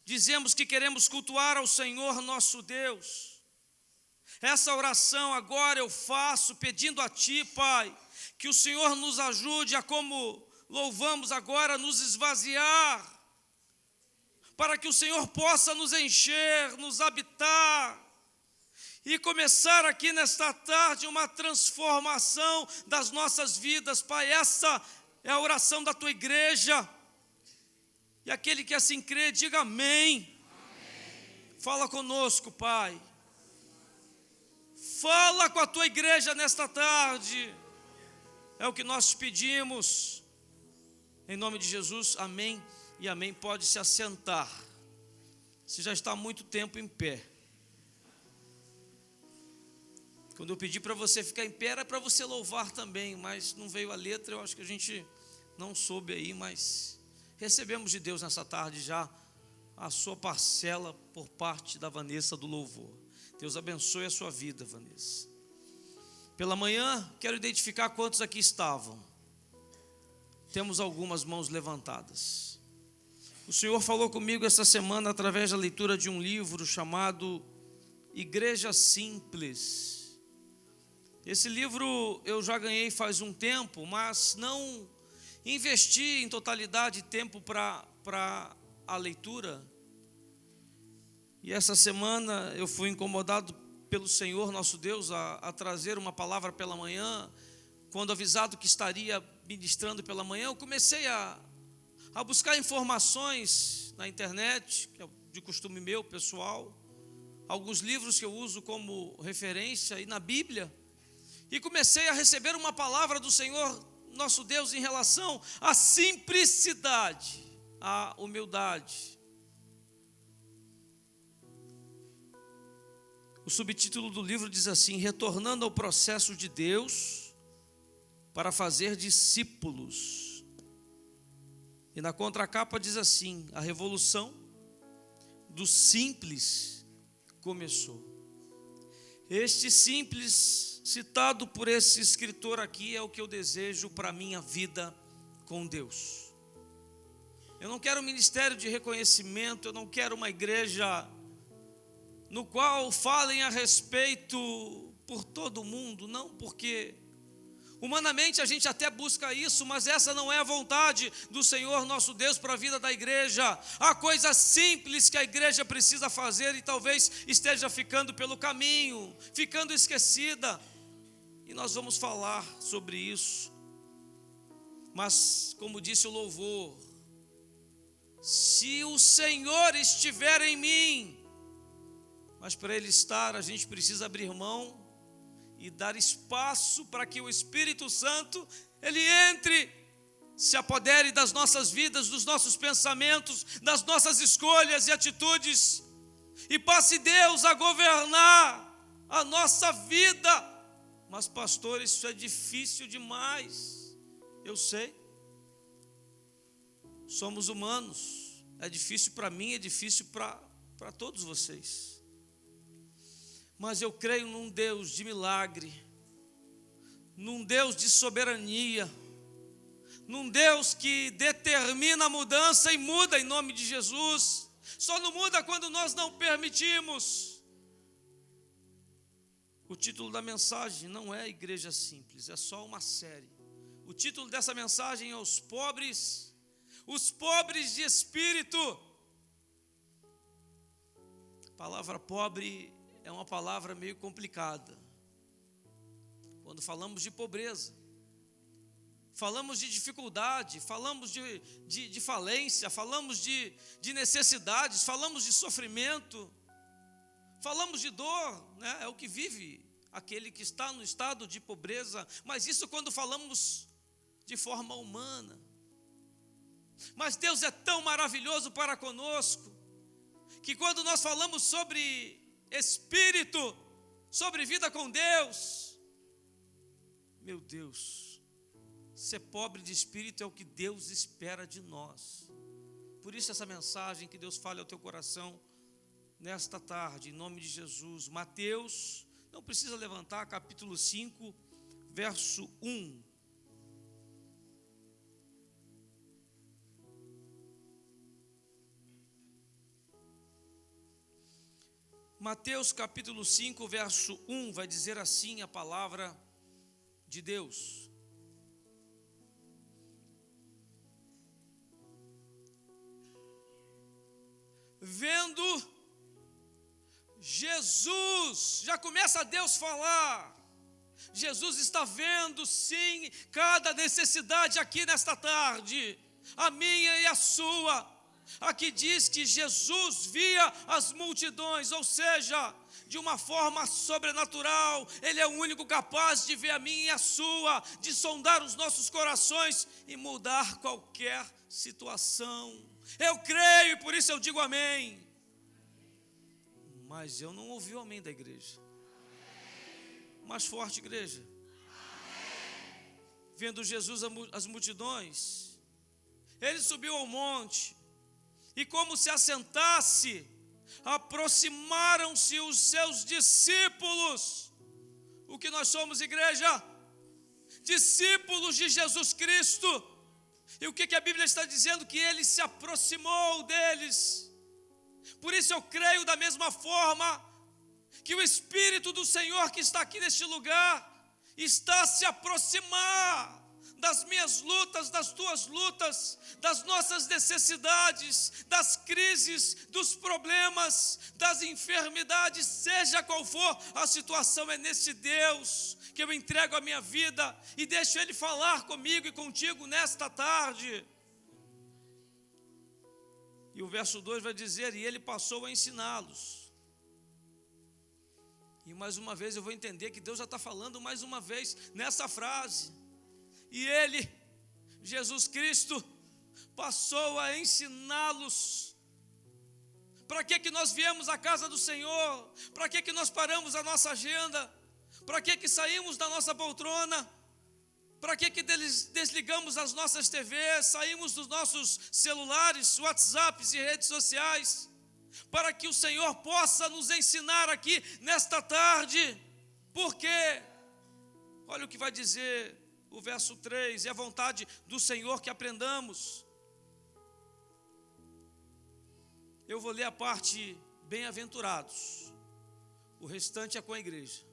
dizemos que queremos cultuar ao Senhor nosso Deus. Essa oração agora eu faço pedindo a Ti, Pai, que o Senhor nos ajude a, como louvamos agora, nos esvaziar, para que o Senhor possa nos encher, nos habitar, e começar aqui nesta tarde uma transformação das nossas vidas, Pai. Essa é a oração da Tua igreja, e aquele que assim crê, diga amém. Amém. Fala conosco, Pai. Fala com a Tua igreja nesta tarde, é o que nós te pedimos, em nome de Jesus, amém e amém. Pode se assentar, você já está há muito tempo em pé. Quando eu pedi para você ficar em pé, era para você louvar também, mas não veio a letra, eu acho que a gente não soube aí, mas recebemos de Deus nessa tarde já a sua parcela por parte da Vanessa do louvor. Deus abençoe a sua vida, Vanessa. Pela manhã, quero identificar quantos aqui estavam. Temos algumas mãos levantadas. O Senhor falou comigo essa semana através da leitura de um livro chamado Igreja Simples. Esse livro eu já ganhei faz um tempo, mas não investi em totalidade tempo para a leitura. E essa semana eu fui incomodado pelo Senhor nosso Deus a trazer uma palavra pela manhã. Quando avisado que estaria ministrando pela manhã, eu comecei a buscar informações na internet, que é de costume meu, pessoal, alguns livros que eu uso como referência, e na Bíblia, e comecei a receber uma palavra do Senhor nosso Deus em relação à simplicidade, à humildade. O subtítulo do livro diz assim: retornando ao processo de Deus para fazer discípulos. E na contracapa diz assim: a revolução do simples começou. Este simples, citado por esse escritor aqui, é o que eu desejo para a minha vida com Deus. Eu não quero um ministério de reconhecimento, eu não quero uma igreja no qual falem a respeito por todo mundo, não, porque humanamente a gente até busca isso, mas essa não é a vontade do Senhor nosso Deus para a vida da igreja. Há coisas simples que a igreja precisa fazer e talvez esteja ficando pelo caminho, ficando esquecida, e nós vamos falar sobre isso. Mas como disse o louvor, se o Senhor estiver em mim, mas para Ele estar, a gente precisa abrir mão e dar espaço para que o Espírito Santo, Ele entre, se apodere das nossas vidas, dos nossos pensamentos, das nossas escolhas e atitudes, e passe Deus a governar a nossa vida. Mas pastor, isso é difícil demais. Eu sei, somos humanos, é difícil para mim, é difícil para todos vocês. Mas eu creio num Deus de milagre, num Deus de soberania, num Deus que determina a mudança e muda em nome de Jesus. Só não muda quando nós não permitimos. O título da mensagem não é Igreja Simples, é só uma série. O título dessa mensagem é os pobres de espírito. A palavra pobre é uma palavra meio complicada. Quando falamos de pobreza, falamos de dificuldade, falamos de falência, falamos de necessidades, falamos de sofrimento, falamos de dor, né? É o que vive aquele que está no estado de pobreza, mas isso quando falamos de forma humana. Mas Deus é tão maravilhoso para conosco, que quando nós falamos sobre espírito, sobre vida com Deus, meu Deus, ser pobre de espírito é o que Deus espera de nós. Por isso essa mensagem, que Deus fale ao teu coração nesta tarde, em nome de Jesus. Mateus, não precisa levantar, capítulo 5, verso 1. Mateus capítulo 5, verso 1, vai dizer assim a palavra de Deus. Vendo Jesus, já começa Deus falar. Jesus está vendo sim cada necessidade aqui nesta tarde, a minha e a sua. Aqui diz que Jesus via as multidões, ou seja, de uma forma sobrenatural. Ele é o único capaz de ver a minha e a sua, de sondar os nossos corações e mudar qualquer situação. Eu creio e por isso eu digo amém. Mas eu não ouvi o amém da igreja. Mais forte, igreja. Vendo Jesus as multidões, ele subiu ao monte, e como se assentasse, aproximaram-se os seus discípulos. O que nós somos, igreja? Discípulos de Jesus Cristo. E o que a Bíblia está dizendo? Que ele se aproximou deles. Por isso eu creio da mesma forma que o Espírito do Senhor que está aqui neste lugar está a se aproximar das minhas lutas, das tuas lutas, das nossas necessidades, das crises, dos problemas, das enfermidades, seja qual for a situação. É nesse Deus que eu entrego a minha vida e deixo Ele falar comigo e contigo nesta tarde. E o verso 2 vai dizer: e ele passou a ensiná-los. E mais uma vez eu vou entender que Deus já está falando mais uma vez nessa frase. E ele, Jesus Cristo, passou a ensiná-los. Para que nós viemos à casa do Senhor? Para que nós paramos a nossa agenda? Para que saímos da nossa poltrona? Para que desligamos as nossas TVs, saímos dos nossos celulares, WhatsApps e redes sociais? Para que o Senhor possa nos ensinar aqui nesta tarde. Por quê? Olha o que vai dizer o verso 3, é a vontade do Senhor que aprendamos. Eu vou ler a parte bem-aventurados, o restante é com a igreja.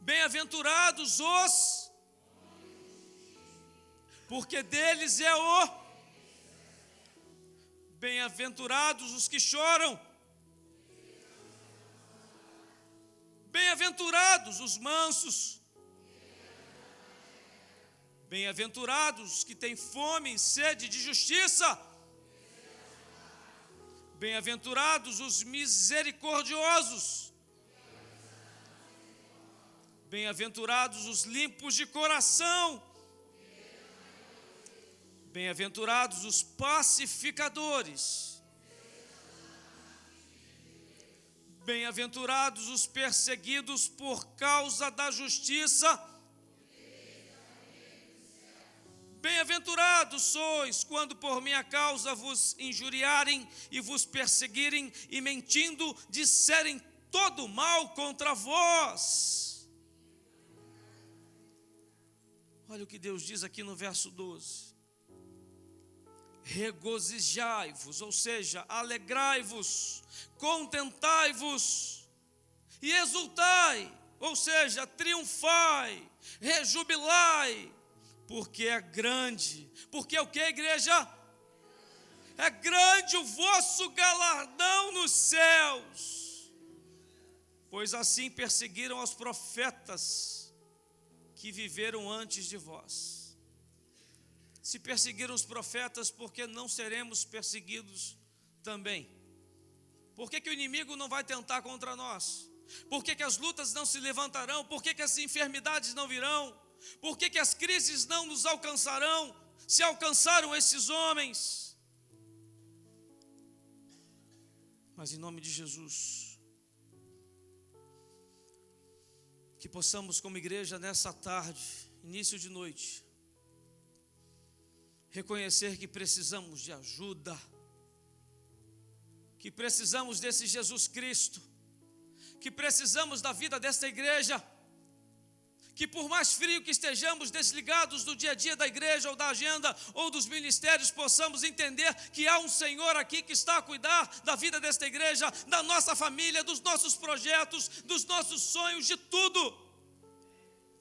Bem-aventurados os, porque deles é o, bem-aventurados os que choram, bem-aventurados os mansos, bem-aventurados os que têm fome e sede de justiça, bem-aventurados os misericordiosos, bem-aventurados os limpos de coração, bem-aventurados os pacificadores, bem-aventurados os perseguidos por causa da justiça, bem-aventurados sois quando por minha causa vos injuriarem e vos perseguirem e mentindo disserem todo mal contra vós. Olha o que Deus diz aqui no verso 12. Regozijai-vos, ou seja, alegrai-vos, contentai-vos e exultai, ou seja, triunfai, rejubilai, porque é grande. Porque é o que, igreja? É grande o vosso galardão nos céus. Pois assim perseguiram os profetas que viveram antes de vós. Se perseguiram os profetas, por que não seremos perseguidos também? Por que o inimigo não vai tentar contra nós? Por que as lutas não se levantarão? Por que as enfermidades não virão? Por que as crises não nos alcançarão? Se alcançaram esses homens. Mas em nome de Jesus, que possamos como igreja nessa tarde, início de noite, reconhecer que precisamos de ajuda, que precisamos desse Jesus Cristo, que precisamos da vida desta igreja, que por mais frio que estejamos, desligados do dia a dia da igreja ou da agenda ou dos ministérios, possamos entender que há um Senhor aqui que está a cuidar da vida desta igreja, da nossa família, dos nossos projetos, dos nossos sonhos, de tudo.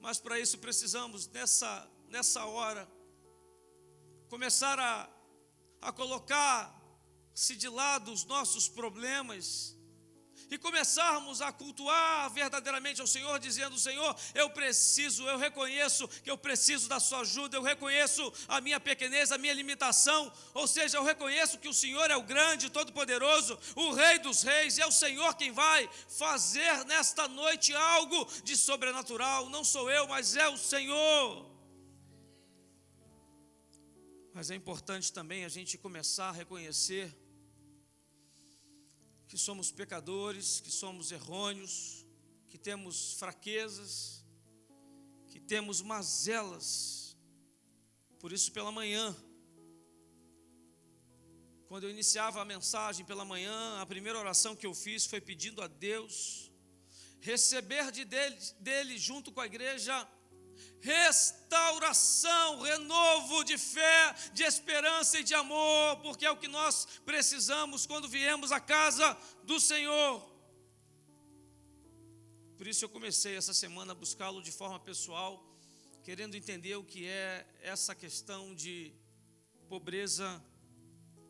Mas para isso precisamos, nessa hora, começar a colocar-se de lado os nossos problemas e começarmos a cultuar verdadeiramente ao Senhor, dizendo: Senhor, eu reconheço que eu preciso da sua ajuda, eu reconheço a minha pequenez, a minha limitação, ou seja, eu reconheço que o Senhor é o grande, todo-poderoso, o Rei dos reis, e é o Senhor quem vai fazer nesta noite algo de sobrenatural. Não sou eu, mas é o Senhor. Mas é importante também a gente começar a reconhecer que somos pecadores, que somos errôneos, que temos fraquezas, que temos mazelas. Por isso, pela manhã, quando eu iniciava a mensagem pela manhã, a primeira oração que eu fiz foi pedindo a Deus receber dele junto com a igreja restauração, renovo de fé, de esperança e de amor, porque é o que nós precisamos quando viemos à casa do Senhor. Por isso eu comecei essa semana a buscá-lo de forma pessoal, querendo entender o que é essa questão de pobreza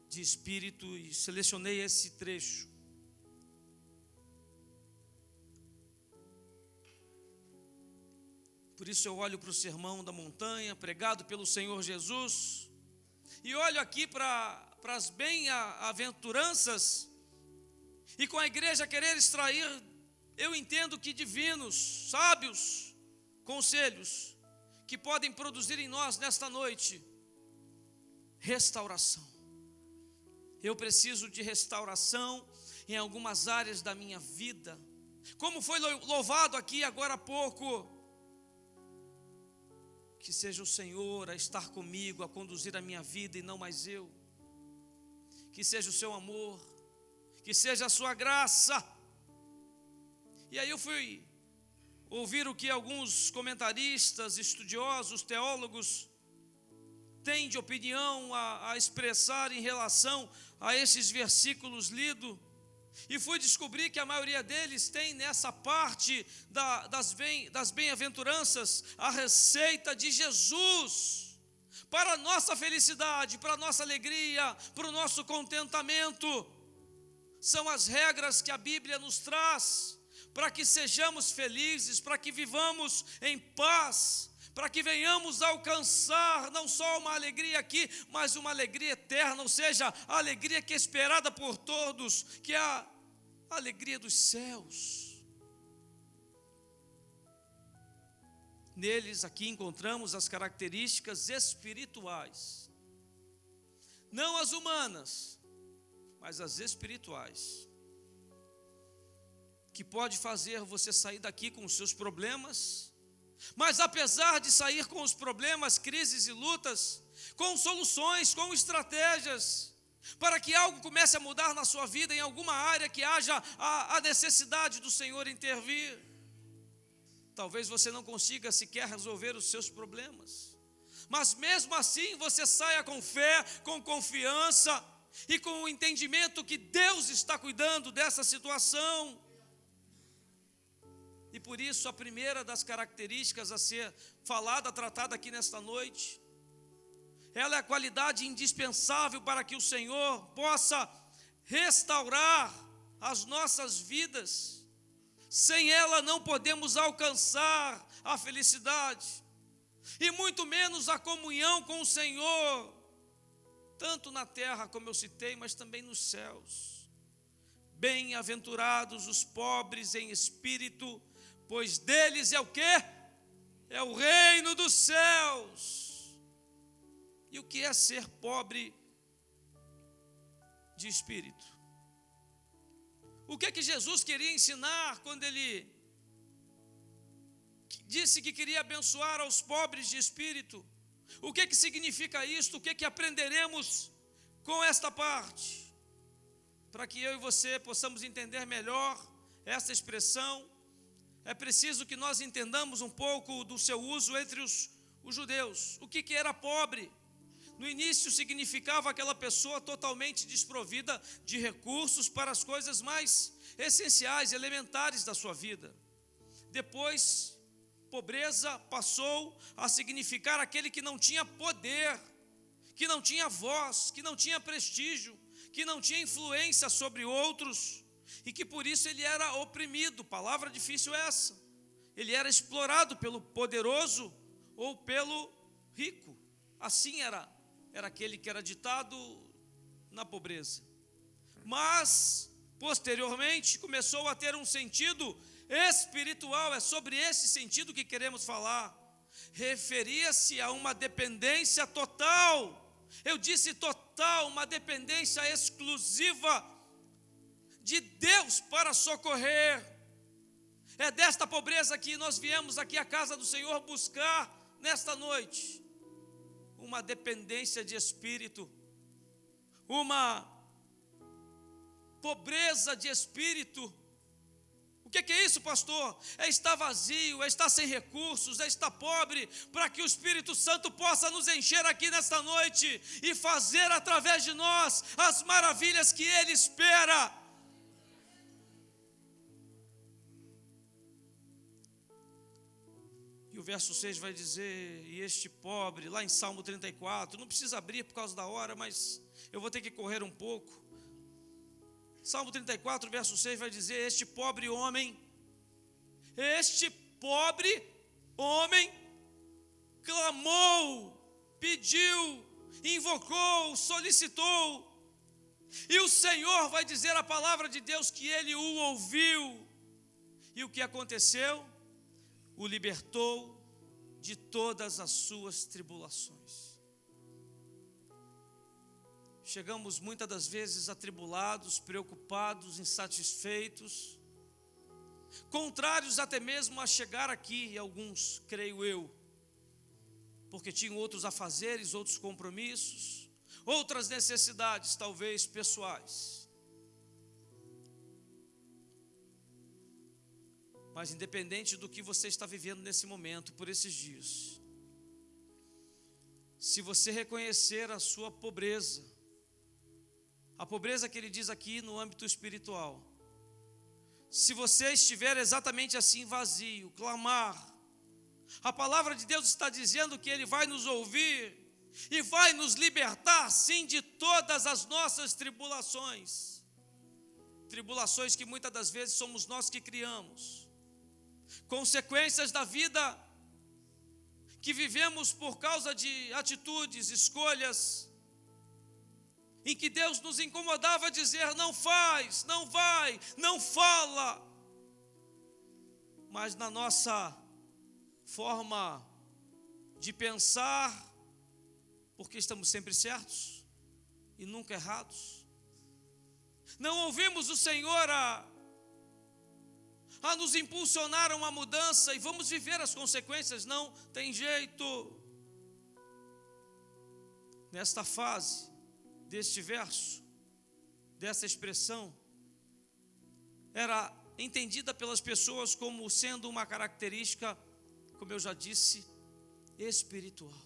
de espírito, e selecionei esse trecho. Por isso eu olho para o sermão da montanha, pregado pelo Senhor Jesus, e olho aqui para as bem-aventuranças, e com a igreja querer extrair, eu entendo que divinos, sábios conselhos, que podem produzir em nós nesta noite, restauração. Eu preciso de restauração em algumas áreas da minha vida, como foi louvado aqui agora há pouco. Que seja o Senhor a estar comigo, a conduzir a minha vida e não mais eu. Que seja o seu amor, que seja a sua graça. E aí eu fui ouvir o que alguns comentaristas, estudiosos, teólogos têm de opinião a expressar em relação a esses versículos lidos. E fui descobrir que a maioria deles tem nessa parte das bem-aventuranças a receita de Jesus para a nossa felicidade, para a nossa alegria, para o nosso contentamento. São as regras que a Bíblia nos traz para que sejamos felizes, para que vivamos em paz, para que venhamos alcançar não só uma alegria aqui, mas uma alegria eterna, ou seja, a alegria que é esperada por todos, que é a alegria dos céus. Neles aqui encontramos as características espirituais, não as humanas, mas as espirituais, que pode fazer você sair daqui com os seus problemas, mas apesar de sair com os problemas, crises e lutas, com soluções, com estratégias, para que algo comece a mudar na sua vida, em alguma área que haja a necessidade do Senhor intervir. Talvez você não consiga sequer resolver os seus problemas, mas mesmo assim você saia com fé, com confiança e com o entendimento que Deus está cuidando dessa situação. E por isso a primeira das características a ser falada, tratada aqui nesta noite, ela é a qualidade indispensável para que o Senhor possa restaurar as nossas vidas. Sem ela não podemos alcançar a felicidade, e muito menos a comunhão com o Senhor, tanto na terra, como eu citei, mas também nos céus. Bem-aventurados os pobres em espírito, pois deles é o quê? É o reino dos céus. E o que é ser pobre de espírito? O que Jesus queria ensinar quando ele disse que queria abençoar aos pobres de espírito? O que significa isto? O que aprenderemos com esta parte? Para que eu e você possamos entender melhor essa expressão, é preciso que nós entendamos um pouco do seu uso entre os judeus. O que era pobre? No início significava aquela pessoa totalmente desprovida de recursos para as coisas mais essenciais, elementares da sua vida. Depois, pobreza passou a significar aquele que não tinha poder, que não tinha voz, que não tinha prestígio, que não tinha influência sobre outros e que por isso ele era oprimido. Palavra difícil essa. Ele era explorado pelo poderoso ou pelo rico. Assim era aquele que era ditado na pobreza. Mas, posteriormente, começou a ter um sentido espiritual. É sobre esse sentido que queremos falar. Referia-se a uma dependência total. Eu disse total, uma dependência exclusiva de Deus para socorrer. É desta pobreza que nós viemos aqui à casa do Senhor buscar nesta noite. Uma dependência de espírito, uma pobreza de espírito. O que é isso, pastor? É estar vazio, é estar sem recursos, é estar pobre, para que o Espírito Santo possa nos encher aqui nesta noite e fazer através de nós as maravilhas que Ele espera. E o verso 6 vai dizer, e este pobre, lá em Salmo 34, não precisa abrir por causa da hora, mas eu vou ter que correr um pouco. Salmo 34, verso 6 vai dizer, este pobre homem clamou, pediu, invocou, solicitou, e o Senhor vai dizer a palavra de Deus que ele o ouviu, e o que aconteceu? O libertou de todas as suas tribulações. Chegamos muitas das vezes atribulados, preocupados, insatisfeitos, contrários até mesmo a chegar aqui, alguns, creio eu, porque tinham outros afazeres, outros compromissos, outras necessidades, talvez pessoais. Mas independente do que você está vivendo nesse momento, por esses dias, se você reconhecer a sua pobreza, a pobreza que ele diz aqui no âmbito espiritual, se você estiver exatamente assim vazio, clamar, a palavra de Deus está dizendo que Ele vai nos ouvir e vai nos libertar sim de todas as nossas tribulações, tribulações que muitas das vezes somos nós que criamos, consequências da vida que vivemos por causa de atitudes, escolhas, em que Deus nos incomodava a dizer, não faz, não vai, não fala, mas na nossa forma de pensar, porque estamos sempre certos e nunca errados, não ouvimos o Senhor a nos impulsionar a uma mudança e vamos viver as consequências, não tem jeito. Nesta fase, deste verso, dessa expressão, era entendida pelas pessoas como sendo uma característica, como eu já disse, espiritual.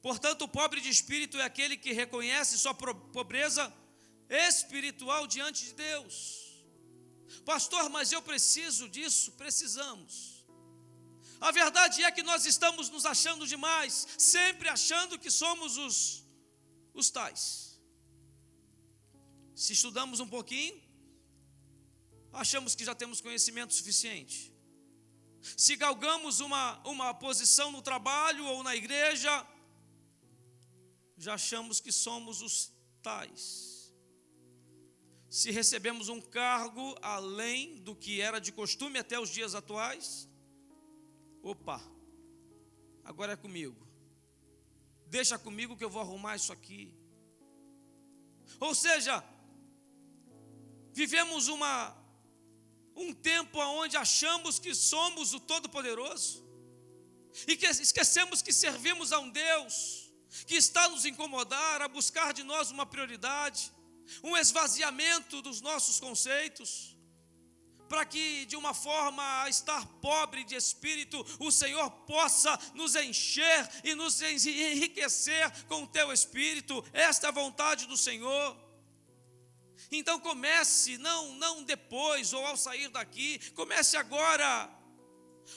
Portanto, o pobre de espírito é aquele que reconhece sua pobreza espiritual diante de Deus. Pastor, mas eu preciso disso? Precisamos. A verdade é que nós estamos nos achando demais, sempre achando que somos os tais. Se estudamos um pouquinho, achamos que já temos conhecimento suficiente. Se galgamos uma posição no trabalho ou na igreja, já achamos que somos os tais. Se recebemos um cargo além do que era de costume até os dias atuais, opa, agora é comigo. Deixa comigo que eu vou arrumar isso aqui. Ou seja, vivemos um tempo onde achamos que somos o Todo-Poderoso e que esquecemos que servimos a um Deus que está a nos incomodar, a buscar de nós uma prioridade, um esvaziamento dos nossos conceitos. para que de uma forma a estar pobre de espírito, o Senhor possa nos encher e nos enriquecer com o teu espírito. Esta é a vontade do Senhor. Então comece, não depois ou ao sair daqui, comece agora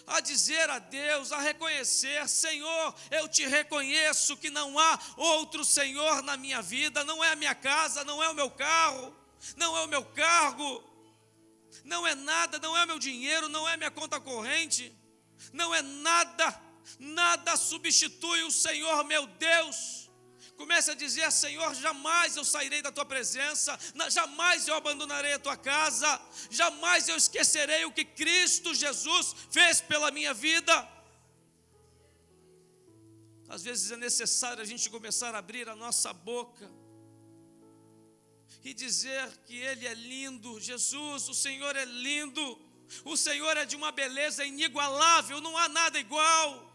a dizer a Deus, a reconhecer: Senhor, eu te reconheço que não há outro Senhor na minha vida, não é a minha casa, não é o meu carro, não é o meu cargo, não é nada, não é o meu dinheiro, não é minha conta corrente, não é nada, nada substitui o Senhor meu Deus. Comece a dizer: Senhor, jamais eu sairei da tua presença, jamais eu abandonarei a tua casa, jamais eu esquecerei o que Cristo Jesus fez pela minha vida. Às vezes é necessário a gente começar a abrir a nossa boca e dizer que Ele é lindo. Jesus, o Senhor é lindo, o Senhor é de uma beleza inigualável, não há nada igual.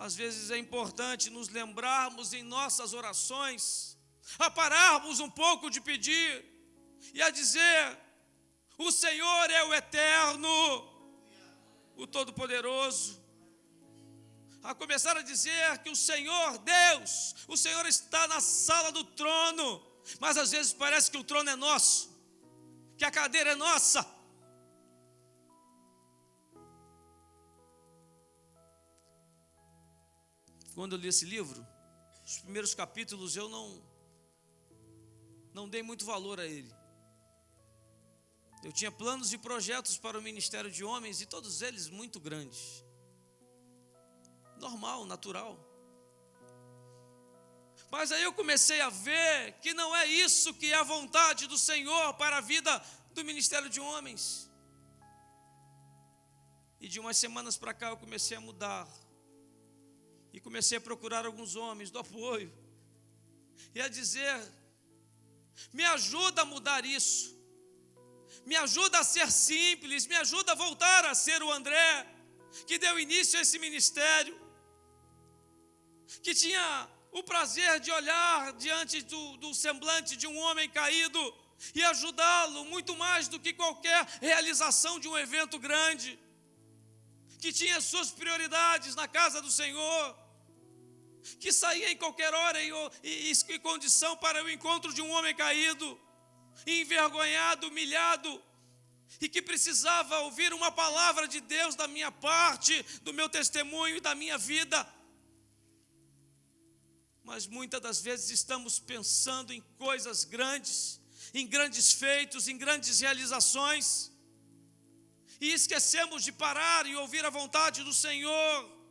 Às vezes é importante nos lembrarmos em nossas orações, a pararmos um pouco de pedir e a dizer: o Senhor é o eterno, o Todo-Poderoso. A começar a dizer que o Senhor, Deus, o Senhor está na sala do trono, mas às vezes parece que o trono é nosso, que a cadeira é nossa. Quando eu li esse livro, os primeiros capítulos eu não dei muito valor a ele. Eu tinha planos e projetos para o ministério de homens e todos eles muito grandes. Normal, natural. Mas aí eu comecei a ver que não é isso que é a vontade do Senhor para a vida do ministério de homens. E de umas semanas para cá eu comecei a mudar. E comecei a procurar alguns homens do apoio e a dizer: me ajuda a mudar isso, me ajuda a ser simples, me ajuda a voltar a ser o André que deu início a esse ministério, que tinha o prazer de olhar diante do semblante de um homem caído e ajudá-lo muito mais do que qualquer realização de um evento grande, que tinha suas prioridades na casa do Senhor, que saía em qualquer hora e condição para o encontro de um homem caído, envergonhado, humilhado, e que precisava ouvir uma palavra de Deus da minha parte, do meu testemunho e da minha vida. Mas muitas das vezes estamos pensando em coisas grandes, em grandes feitos, em grandes realizações, e esquecemos de parar e ouvir a vontade do Senhor.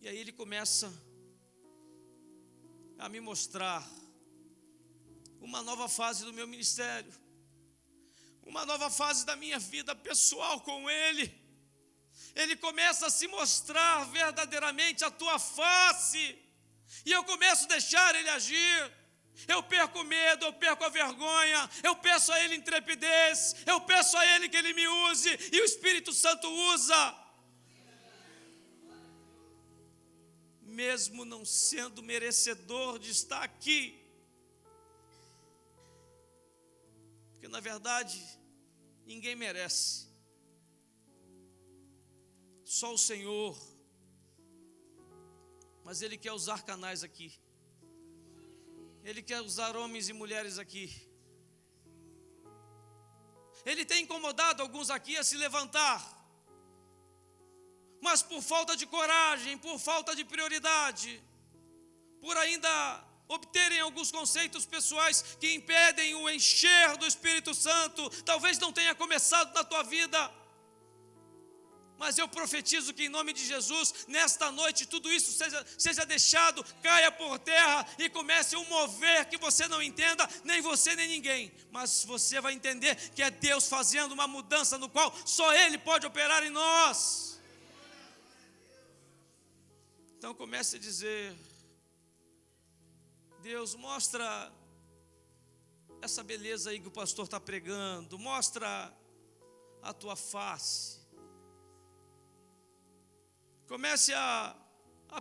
E aí ele começa a me mostrar uma nova fase do meu ministério, uma nova fase da minha vida pessoal com Ele. Ele começa a se mostrar verdadeiramente a tua face, e eu começo a deixar Ele agir. Eu perco o medo, eu perco a vergonha, eu peço a Ele intrepidez, eu peço a Ele que Ele me use, e o Espírito Santo usa. Mesmo não sendo merecedor de estar aqui, porque na verdade ninguém merece, só o Senhor, mas Ele quer usar canais aqui, Ele quer usar homens e mulheres aqui. Ele tem incomodado alguns aqui a se levantar, mas por falta de coragem, por falta de prioridade, por ainda obterem alguns conceitos pessoais que impedem o encher do Espírito Santo, talvez não tenha começado na tua vida. Mas eu profetizo que em nome de Jesus, nesta noite, tudo isso seja deixado, caia por terra e comece um mover que você não entenda, nem você nem ninguém. Mas você vai entender que é Deus fazendo uma mudança no qual só Ele pode operar em nós. Então comece a dizer: Deus, mostra essa beleza aí que o pastor está pregando, mostra a tua face. Comece a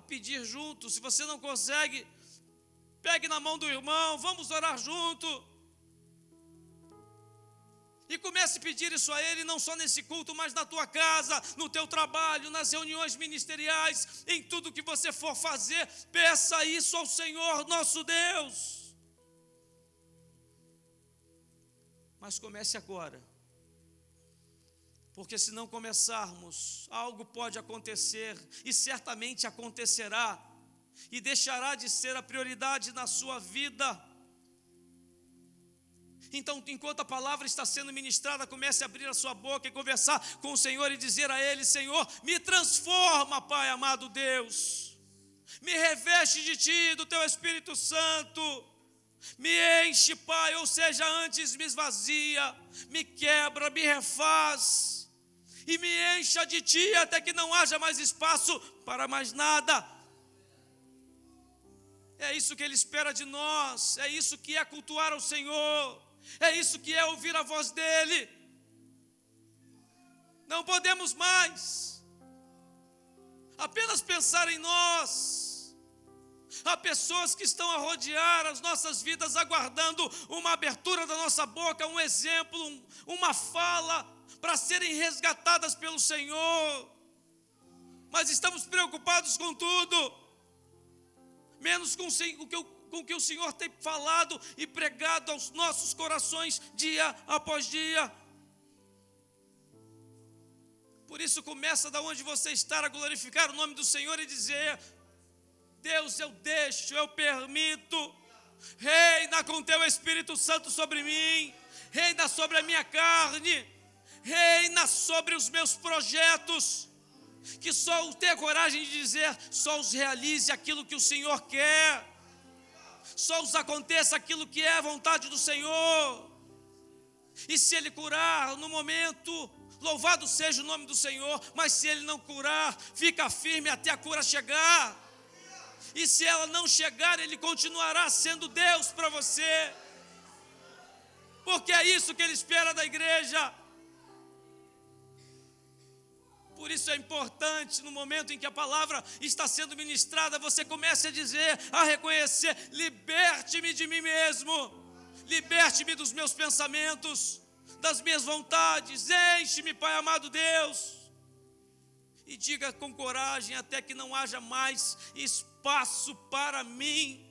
pedir junto. Se você não consegue, pegue na mão do irmão, vamos orar junto. E comece a pedir isso a Ele, não só nesse culto, mas na tua casa, no teu trabalho, nas reuniões ministeriais, em tudo que você for fazer, peça isso ao Senhor nosso Deus. Mas comece agora, porque se não começarmos, algo pode acontecer, e certamente acontecerá, e deixará de ser a prioridade na sua vida. Então, enquanto a palavra está sendo ministrada, comece a abrir a sua boca e conversar com o Senhor e dizer a Ele: Senhor, me transforma, Pai amado Deus, me reveste de Ti, do Teu Espírito Santo, me enche, Pai, ou seja, antes me esvazia, me quebra, me refaz, e me encha de Ti até que não haja mais espaço para mais nada. É isso que Ele espera de nós, é isso que é cultuar ao Senhor, é isso que é ouvir a voz dEle. Não podemos mais apenas pensar em nós. Há pessoas que estão a rodear as nossas vidas, aguardando uma abertura da nossa boca, um exemplo, uma fala, para serem resgatadas pelo Senhor. Mas estamos preocupados com tudo, menos com o que o Senhor tem falado e pregado aos nossos corações dia após dia. Por isso, começa da onde você está a glorificar o nome do Senhor e dizer: Deus, eu deixo, eu permito, reina com Teu Espírito Santo sobre mim, reina sobre a minha carne, reina sobre os meus projetos, que só eu tenha coragem de dizer, só os realize aquilo que o Senhor quer, só os aconteça aquilo que é a vontade do Senhor. E se Ele curar no momento, louvado seja o nome do Senhor, mas se Ele não curar, fica firme até a cura chegar. E se ela não chegar, Ele continuará sendo Deus para você, porque é isso que Ele espera da igreja. Por isso é importante, no momento em que a palavra está sendo ministrada, você comece a dizer, a reconhecer: liberte-me de mim mesmo, liberte-me dos meus pensamentos, das minhas vontades, enche-me, Pai amado Deus. E diga com coragem, até que não haja mais espaço para mim.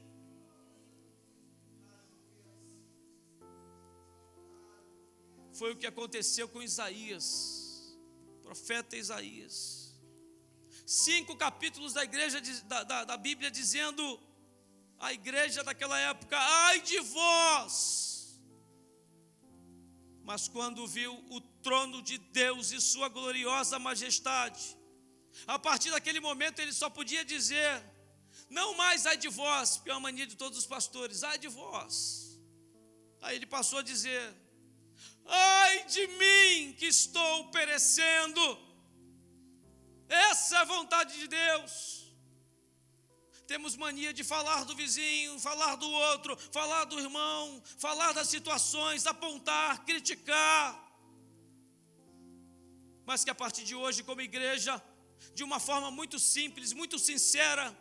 Foi o que aconteceu com Isaías, profeta Isaías. 5 capítulos da igreja da Bíblia dizendo à igreja daquela época: ai de vós! Mas quando viu o trono de Deus e sua gloriosa majestade, a partir daquele momento ele só podia dizer, não mais ai de vós, porque é uma mania de todos os pastores, ai de vós. Aí ele passou a dizer, ai de mim que estou perecendo. Essa é a vontade de Deus. Temos mania de falar do vizinho, falar do outro, falar do irmão, falar das situações, apontar, criticar. Mas que a partir de hoje, como igreja, de uma forma muito simples, muito sincera,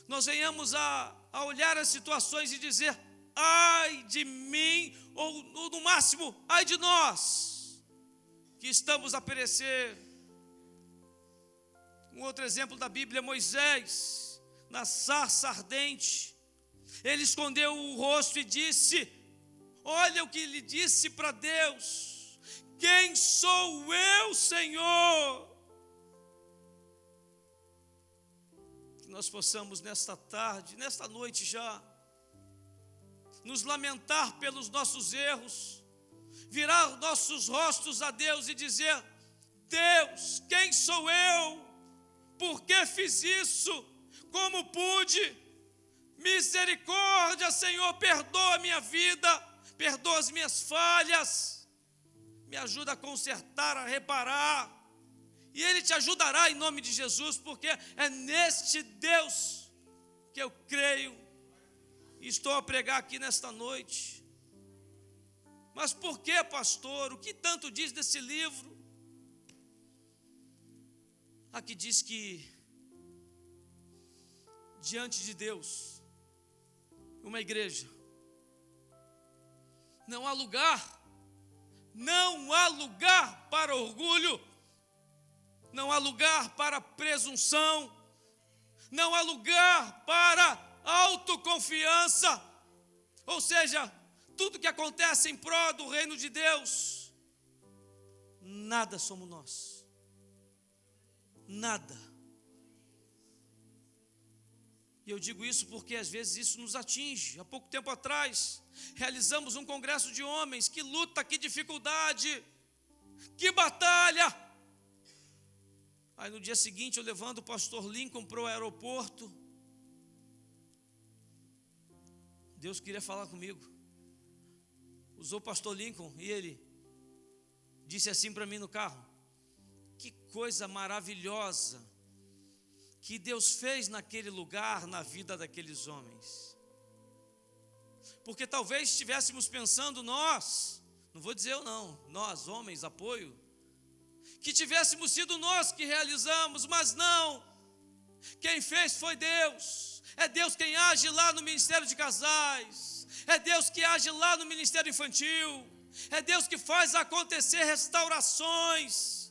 nós venhamos a olhar as situações e dizer, ai de mim, ou no máximo, ai de nós, que estamos a perecer. Um outro exemplo da Bíblia, Moisés, na sarça ardente, ele escondeu o rosto e disse, olha o que ele disse para Deus, quem sou eu, Senhor? Que nós possamos nesta tarde, nesta noite já, nos lamentar pelos nossos erros, virar nossos rostos a Deus e dizer, Deus, quem sou eu? Por que fiz isso? Como pude? Misericórdia, Senhor, perdoa a minha vida, perdoa as minhas falhas, me ajuda a consertar, a reparar, e Ele te ajudará em nome de Jesus, porque é neste Deus que eu creio e estou a pregar aqui nesta noite. Mas por que, pastor? O que tanto diz desse livro? Aqui diz que diante de Deus, uma igreja, não há lugar Não há lugar para orgulho, não há lugar para presunção, não há lugar para autoconfiança. Ou seja, tudo que acontece em prol do reino de Deus, nada somos nós, nada. E eu digo isso porque às vezes isso nos atinge. Há pouco tempo atrás, realizamos um congresso de homens. Que luta, que dificuldade, que batalha. Aí no dia seguinte eu levando o pastor Lincoln para o aeroporto. Deus queria falar comigo. Usou o pastor Lincoln e ele disse assim para mim no carro: que coisa maravilhosa que Deus fez naquele lugar, na vida daqueles homens. Porque talvez estivéssemos pensando nós, não vou dizer eu não, nós homens, apoio, que tivéssemos sido nós que realizamos, mas não, quem fez foi Deus. É Deus quem age lá no Ministério de Casais, é Deus que age lá no Ministério Infantil, é Deus que faz acontecer restaurações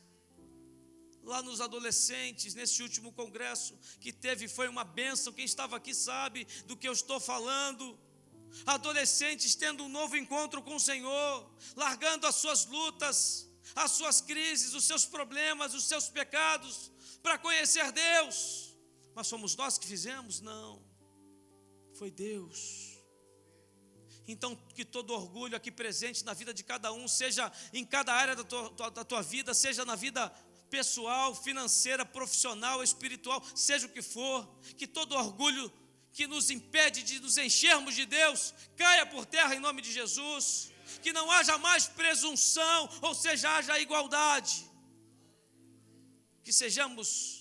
lá nos adolescentes. Nesse último congresso que teve, foi uma bênção. Quem estava aqui sabe do que eu estou falando. Adolescentes tendo um novo encontro com o Senhor, largando as suas lutas, as suas crises, os seus problemas, os seus pecados, para conhecer Deus. Mas fomos nós que fizemos? Não, foi Deus. Então, que todo orgulho aqui presente na vida de cada um, seja em cada área da tua vida, seja na vida pessoal, financeira, profissional, espiritual, seja o que for, que todo orgulho que nos impede de nos enchermos de Deus caia por terra em nome de Jesus. Que não haja mais presunção, ou seja, haja igualdade. Que sejamos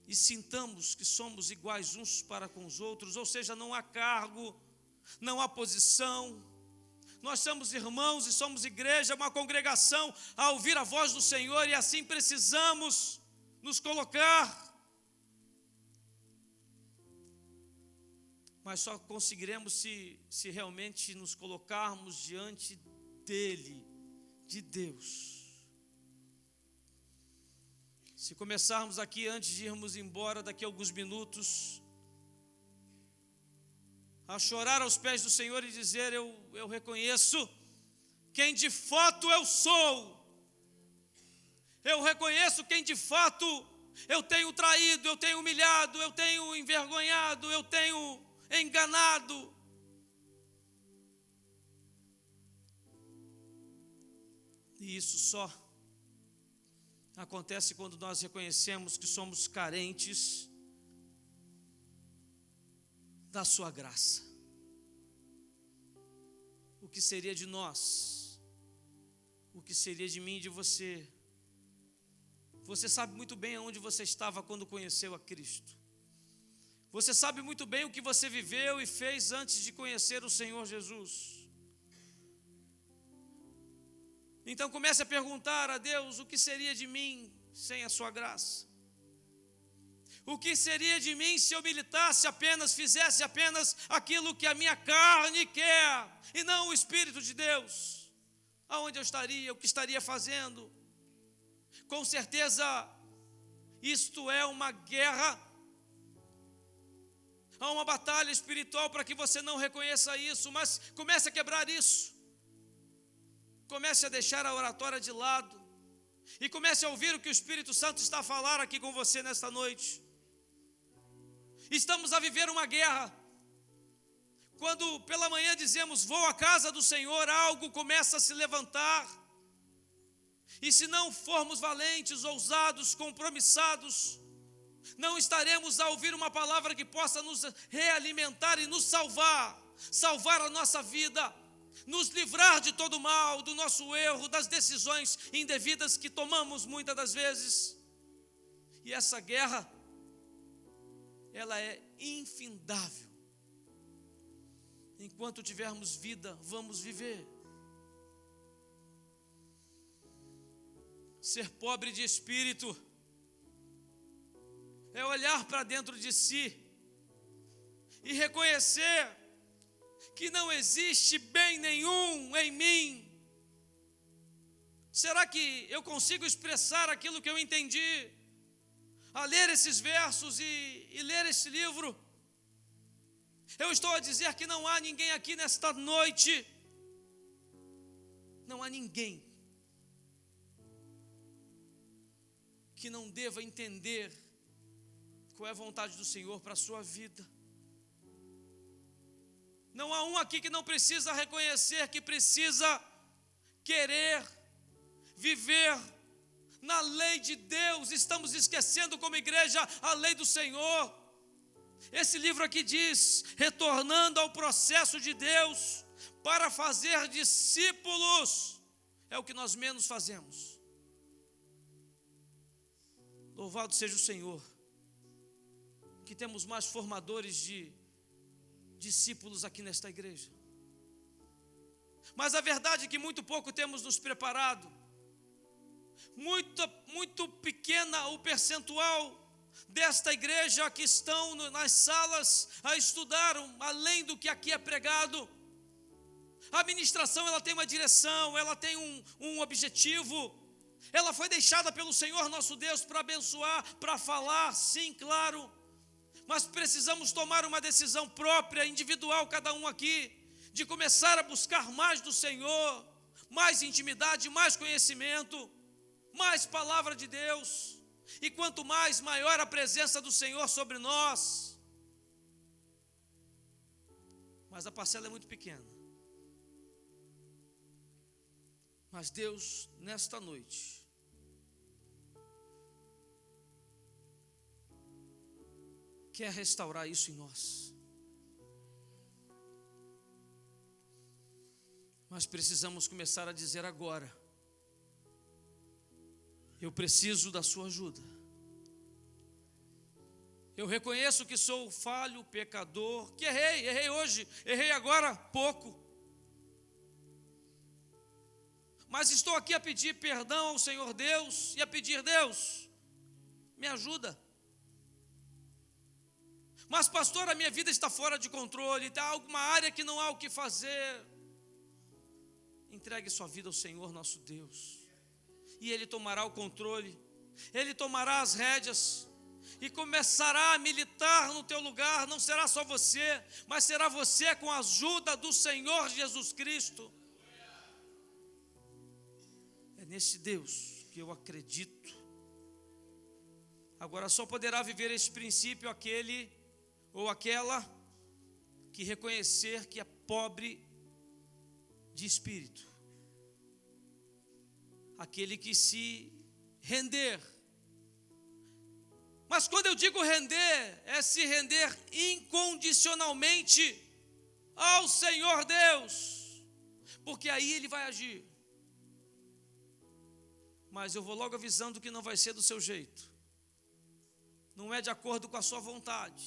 e sintamos que somos iguais uns para com os outros, ou seja, não há cargo, não há posição. Nós somos irmãos e somos igreja, uma congregação a ouvir a voz do Senhor, e assim precisamos nos colocar. Mas só conseguiremos se realmente nos colocarmos diante dEle, de Deus. Se começarmos aqui, antes de irmos embora, daqui a alguns minutos, a chorar aos pés do Senhor e dizer: eu reconheço quem de fato eu sou. Eu reconheço quem de fato eu tenho traído, eu tenho humilhado, eu tenho envergonhado, eu tenho enganado. E isso só acontece quando nós reconhecemos que somos carentes da sua graça. O que seria de nós? O que seria de mim e de você? Você sabe muito bem aonde você estava quando conheceu a Cristo. Você sabe muito bem o que você viveu e fez antes de conhecer o Senhor Jesus. Então comece a perguntar a Deus: o que seria de mim sem a sua graça? O que seria de mim se eu militasse apenas, fizesse apenas aquilo que a minha carne quer, e não o Espírito de Deus? Aonde eu estaria? O que estaria fazendo? Com certeza, isto é uma guerra, há uma batalha espiritual para que você não reconheça isso, mas comece a quebrar isso. Comece a deixar a oratória de lado e comece a ouvir o que o Espírito Santo está a falar aqui com você nesta noite. Estamos a viver uma guerra. Quando pela manhã dizemos: vou à casa do Senhor, algo começa a se levantar. E se não formos valentes, ousados, compromissados, não estaremos a ouvir uma palavra que possa nos realimentar e nos salvar a nossa vida, nos livrar de todo mal, do nosso erro, das decisões indevidas que tomamos muitas das vezes. E essa guerra, ela é infindável. Enquanto tivermos vida, vamos viver. Ser pobre de espírito é olhar para dentro de si e reconhecer que não existe bem nenhum em mim? Será que eu consigo expressar aquilo que eu entendi a ler esses versos e ler esse livro? Eu estou a dizer que não há ninguém aqui nesta noite, não há ninguém que não deva entender qual é a vontade do Senhor para a sua vida. Não há um aqui que não precisa reconhecer, que precisa querer viver na lei de Deus. Estamos esquecendo como igreja a lei do Senhor. Esse livro aqui diz, retornando ao processo de Deus para fazer discípulos, é o que nós menos fazemos. Louvado seja o Senhor, que temos mais formadores de discípulos aqui nesta igreja. Mas a verdade é que muito pouco temos nos preparado. Muito pequena o percentual desta igreja que estão nas salas a estudar, além do que aqui é pregado. A administração, ela tem uma direção, ela tem um objetivo, ela foi deixada pelo Senhor nosso Deus para abençoar, para falar, sim, claro, mas precisamos tomar uma decisão própria, individual, cada um aqui, de começar a buscar mais do Senhor, mais intimidade, mais conhecimento, mais palavra de Deus, e quanto mais, maior a presença do Senhor sobre nós. Mas a parcela é muito pequena. Mas Deus, nesta noite, quer restaurar isso em nós. Mas precisamos começar a dizer agora: eu preciso da sua ajuda. Eu reconheço que sou falho, pecador, que errei hoje, errei agora pouco. Mas estou aqui a pedir perdão ao Senhor Deus e a pedir: Deus, me ajuda. Mas pastor, a minha vida está fora de controle, está alguma área que não há o que fazer. Entregue sua vida ao Senhor nosso Deus, e Ele tomará o controle, Ele tomará as rédeas, e começará a militar no teu lugar. Não será só você, mas será você com a ajuda do Senhor Jesus Cristo. É nesse Deus que eu acredito. Agora só poderá viver esse princípio aquele ou aquela que reconhecer que é pobre de espírito, aquele que se render. Mas quando eu digo render, é se render incondicionalmente ao Senhor Deus, porque aí Ele vai agir. Mas eu vou logo avisando que não vai ser do seu jeito, não é de acordo com a sua vontade,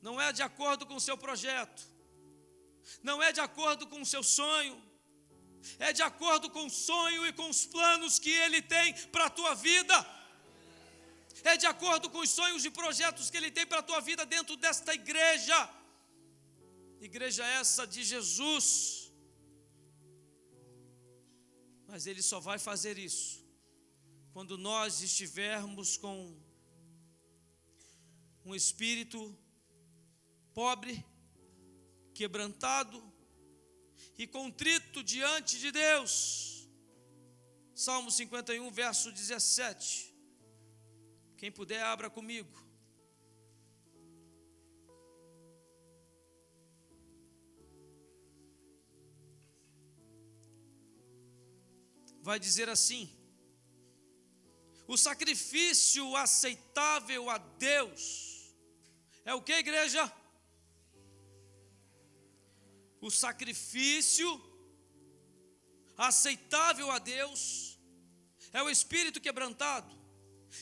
não é de acordo com o seu projeto, não é de acordo com o seu sonho, é de acordo com o sonho e com os planos que Ele tem para a tua vida. É de acordo com os sonhos e projetos que Ele tem para a tua vida dentro desta igreja. Igreja essa de Jesus. Mas Ele só vai fazer isso quando nós estivermos com um espírito pobre, quebrantado e contrito diante de Deus. Salmo 51, verso 17. Quem puder, abra comigo. Vai dizer assim: o sacrifício aceitável a Deus é o que, igreja? O sacrifício aceitável a Deus é o espírito quebrantado.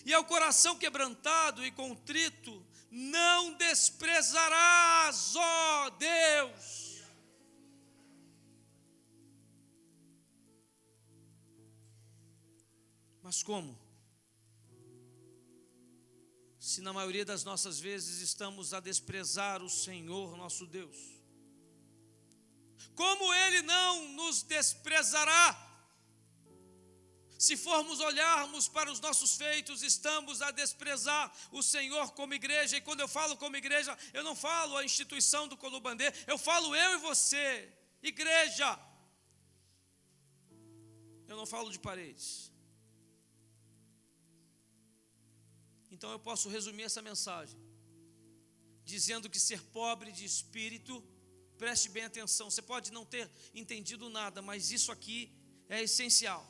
E ao coração quebrantado e contrito não desprezarás, ó Deus. Mas como? Se na maioria das nossas vezes estamos a desprezar o Senhor nosso Deus. como Ele não nos desprezará? Se formos olharmos para os nossos feitos, estamos a desprezar o Senhor como igreja. E quando eu falo como igreja, eu não falo a instituição do Colubandê, eu falo eu e você, igreja. Eu não falo de paredes. Então eu posso resumir essa mensagem dizendo que ser pobre de espírito, preste bem atenção, você pode não ter entendido nada, mas isso aqui é essencial.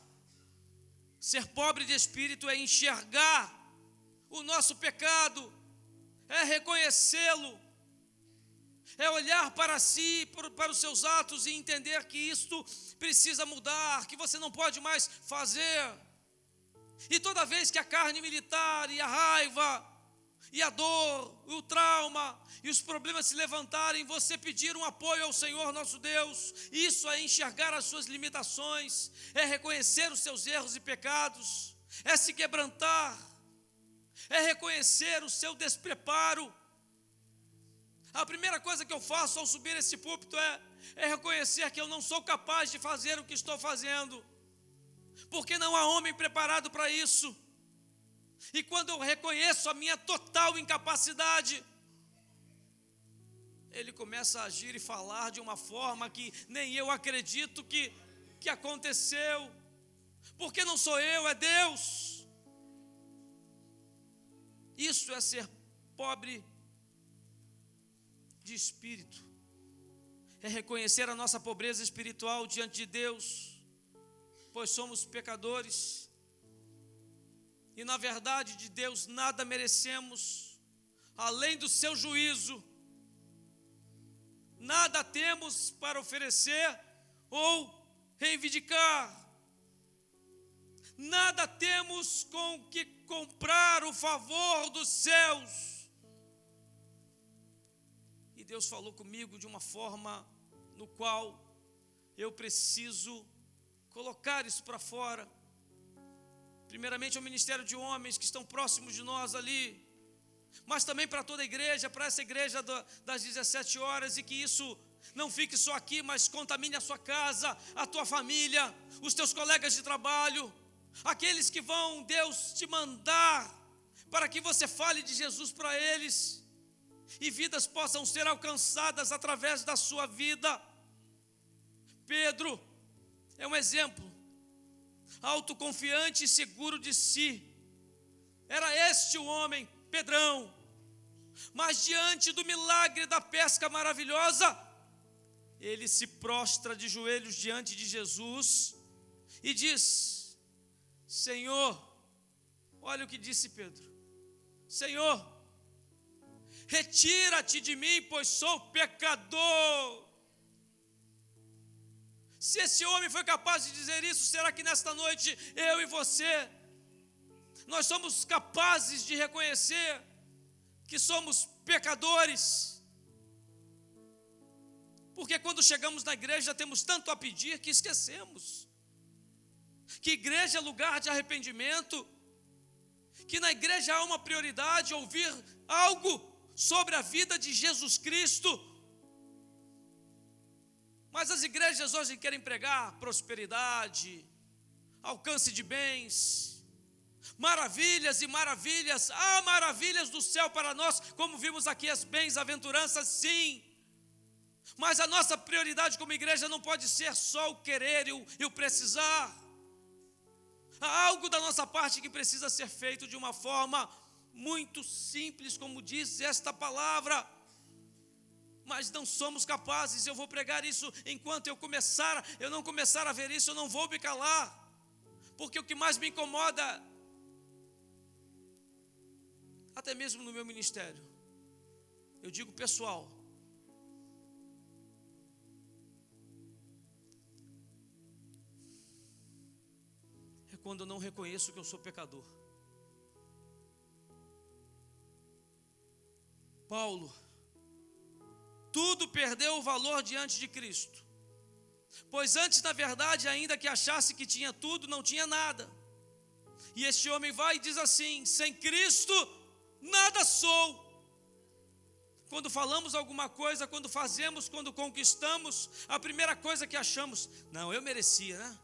Ser pobre de espírito é enxergar o nosso pecado, é reconhecê-lo, é olhar para si, para os seus atos e entender que isto precisa mudar, que você não pode mais fazer. E toda vez que a carne militar e a raiva e a dor, o trauma e os problemas se levantarem, você pedir um apoio ao Senhor nosso Deus, isso é enxergar as suas limitações, é reconhecer os seus erros e pecados, é se quebrantar, é reconhecer o seu despreparo. A primeira coisa que eu faço ao subir esse púlpito é reconhecer que eu não sou capaz de fazer o que estou fazendo, porque não há homem preparado para isso. E quando eu reconheço a minha total incapacidade, Ele começa a agir e falar de uma forma que nem eu acredito que aconteceu, porque não sou eu, é Deus. Isso é ser pobre de espírito, é reconhecer a nossa pobreza espiritual diante de Deus, pois somos pecadores. E na verdade de Deus nada merecemos, além do seu juízo. Nada temos para oferecer ou reivindicar. Nada temos com que comprar o favor dos céus. E Deus falou comigo de uma forma no qual eu preciso colocar isso para fora. Primeiramente ao ministério de homens que estão próximos de nós ali, mas também para toda a igreja, para essa igreja das 17 horas, e que isso não fique só aqui, mas contamine a sua casa, a tua família, os teus colegas de trabalho, aqueles que vão, Deus, te mandar para que você fale de Jesus para eles, e vidas possam ser alcançadas através da sua vida. Pedro é um exemplo, autoconfiante e seguro de si. Era este o homem, Pedrão. Mas diante do milagre da pesca maravilhosa, ele se prostra de joelhos diante de Jesus e diz: Senhor, olha o que disse Pedro: Senhor, retira-te de mim, pois sou pecador. Se esse homem foi capaz de dizer isso, será que nesta noite eu e você, nós somos capazes de reconhecer que somos pecadores? Porque quando chegamos na igreja temos tanto a pedir que esquecemos que igreja é lugar de arrependimento, que na igreja há uma prioridade, ouvir algo sobre a vida de Jesus Cristo. Mas as igrejas hoje querem pregar prosperidade, alcance de bens, maravilhas e maravilhas. Há maravilhas do céu para nós, como vimos aqui as bens-aventuranças, sim. Mas a nossa prioridade como igreja não pode ser só o querer e o precisar. Há algo da nossa parte que precisa ser feito de uma forma muito simples, como diz esta palavra. Mas não somos capazes. Eu vou pregar isso enquanto eu não começar a ver isso, eu não vou me calar. Porque o que mais me incomoda, até mesmo no meu ministério, eu digo pessoal, é quando eu não reconheço que eu sou pecador. Paulo, tudo perdeu o valor diante de Cristo, pois antes, na verdade, ainda que achasse que tinha tudo, não tinha nada. E este homem vai e diz assim: sem Cristo nada sou. Quando falamos alguma coisa, quando fazemos, quando conquistamos, a primeira coisa que achamos, não, eu merecia, né?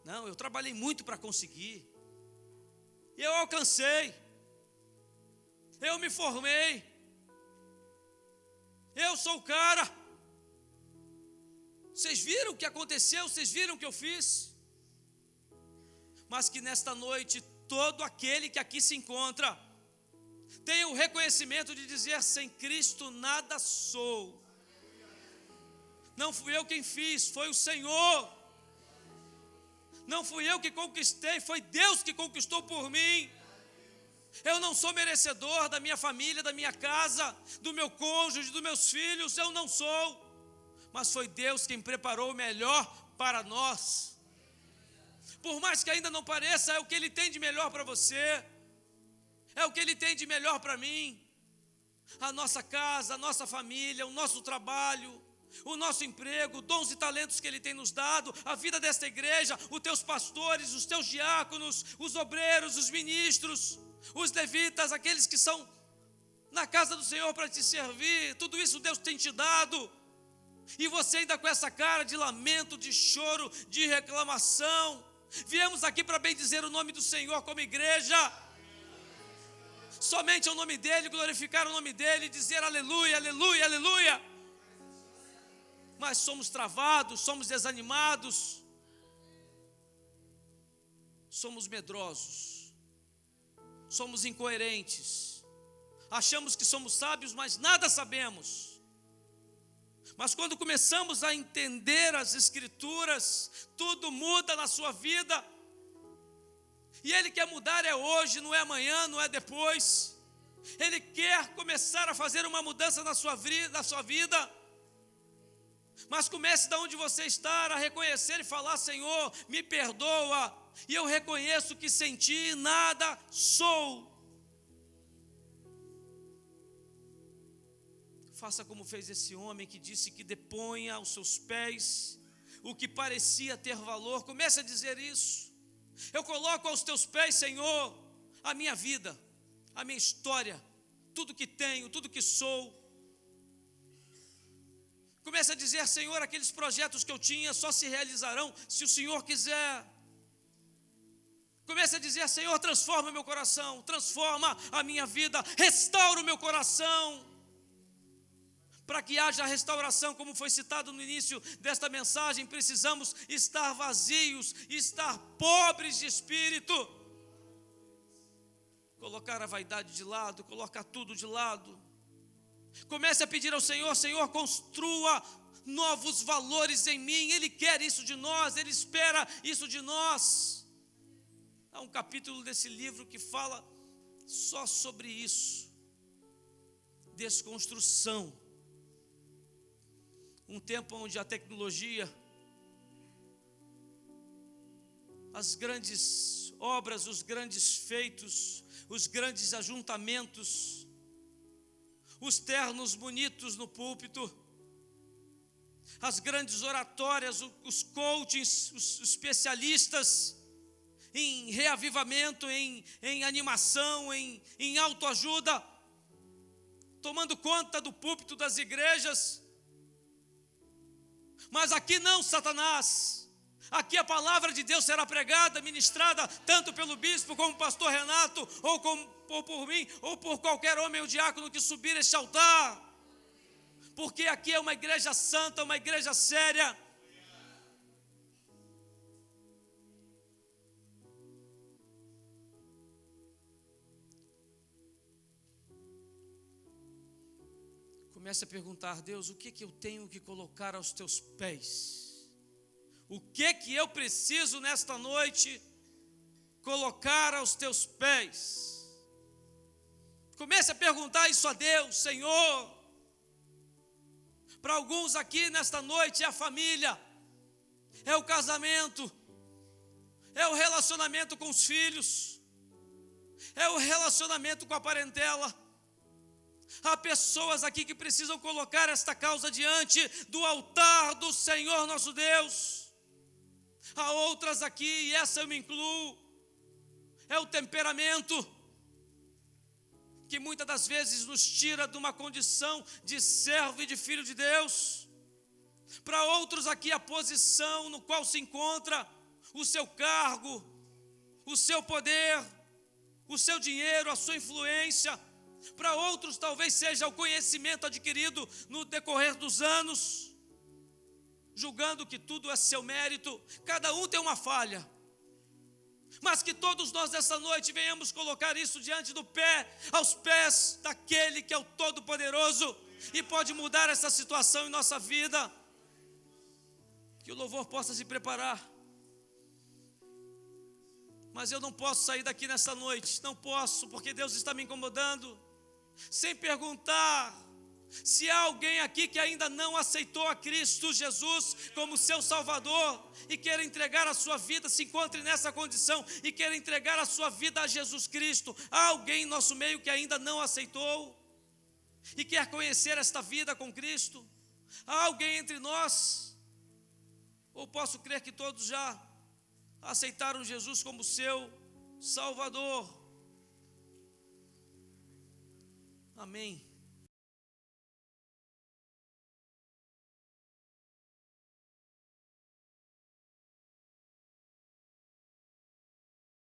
Não, eu trabalhei muito para conseguir. Eu alcancei. Eu me formei. Eu sou o cara. Vocês viram o que aconteceu? Vocês viram o que eu fiz? Mas que nesta noite, todo aquele que aqui se encontra, tenha o reconhecimento de dizer: sem Cristo nada sou. Não fui eu quem fiz, foi o Senhor. Não fui eu que conquistei, foi Deus que conquistou por mim. Eu não sou merecedor da minha família, da minha casa, do meu cônjuge, dos meus filhos, eu não sou. Mas foi Deus quem preparou o melhor para nós. Por mais que ainda não pareça, é o que Ele tem de melhor para você. É o que Ele tem de melhor para mim. A nossa casa, a nossa família, o nosso trabalho, o nosso emprego, dons e talentos que Ele tem nos dado, a vida desta igreja, os teus pastores, os teus diáconos, os obreiros, os ministros, os levitas, aqueles que são na casa do Senhor para te servir, tudo isso Deus tem te dado. E você ainda com essa cara de lamento, de choro, de reclamação. Viemos aqui para bendizer o nome do Senhor como igreja. Somente o nome dEle, glorificar o nome dEle, dizer aleluia, aleluia, aleluia. Mas somos travados, somos desanimados, somos medrosos, somos incoerentes, achamos que somos sábios, mas nada sabemos. Mas quando começamos a entender as Escrituras, tudo muda na sua vida. E Ele quer mudar é hoje, não é amanhã, não é depois. Ele quer começar a fazer uma mudança na sua vida. Mas comece de onde você está a reconhecer e falar: Senhor, me perdoa. E eu reconheço que sem Ti nada sou. Faça como fez esse homem que disse que deponha aos seus pés o que parecia ter valor. Comece a dizer isso. Eu coloco aos teus pés, Senhor, a minha vida, a minha história, tudo que tenho, tudo que sou. Comece a dizer: Senhor, aqueles projetos que eu tinha só se realizarão se o Senhor quiser. Comece a dizer: Senhor, transforma meu coração, transforma a minha vida, restaura o meu coração. Para que haja restauração, como foi citado no início desta mensagem, precisamos estar vazios, estar pobres de espírito. Colocar a vaidade de lado, colocar tudo de lado. Comece a pedir ao Senhor: Senhor, construa novos valores em mim. Ele quer isso de nós, Ele espera isso de nós. Há um capítulo desse livro que fala só sobre isso. Desconstrução. Um tempo onde a tecnologia, as grandes obras, os grandes feitos, os grandes ajuntamentos, os ternos bonitos no púlpito, as grandes oratórias, os coachings, os especialistas em reavivamento, em animação, em autoajuda, tomando conta do púlpito das igrejas. Mas aqui não, Satanás. Aqui a palavra de Deus será pregada, ministrada, tanto pelo bispo como o pastor Renato, ou por mim, ou por qualquer homem ou diácono que subir este altar. Porque aqui é uma igreja santa, uma igreja séria. Comece a perguntar: Deus, o que eu tenho que colocar aos teus pés? O que eu preciso nesta noite colocar aos teus pés? Comece a perguntar isso a Deus. Senhor, para alguns aqui nesta noite é a família, é o casamento, é o relacionamento com os filhos, é o relacionamento com a parentela. Há pessoas aqui que precisam colocar esta causa diante do altar do Senhor nosso Deus. Há outras aqui, e essa eu me incluo, é o temperamento, que muitas das vezes nos tira de uma condição de servo e de filho de Deus. Para outros aqui a posição no qual se encontra, o seu cargo, o seu poder, o seu dinheiro, a sua influência. Para outros talvez seja o conhecimento adquirido no decorrer dos anos, julgando que tudo é seu mérito. Cada um tem uma falha, mas que todos nós nessa noite venhamos colocar isso diante aos pés daquele que é o Todo-Poderoso e pode mudar essa situação em nossa vida. Que o louvor possa se preparar. Mas eu não posso sair daqui nessa noite, não posso, porque Deus está me incomodando, sem perguntar se há alguém aqui que ainda não aceitou a Cristo Jesus como seu Salvador e queira entregar a sua vida, se encontre nessa condição e queira entregar a sua vida a Jesus Cristo. Há alguém em nosso meio que ainda não aceitou e quer conhecer esta vida com Cristo? Há alguém entre nós? Ou posso crer que todos já aceitaram Jesus como seu Salvador? Amém.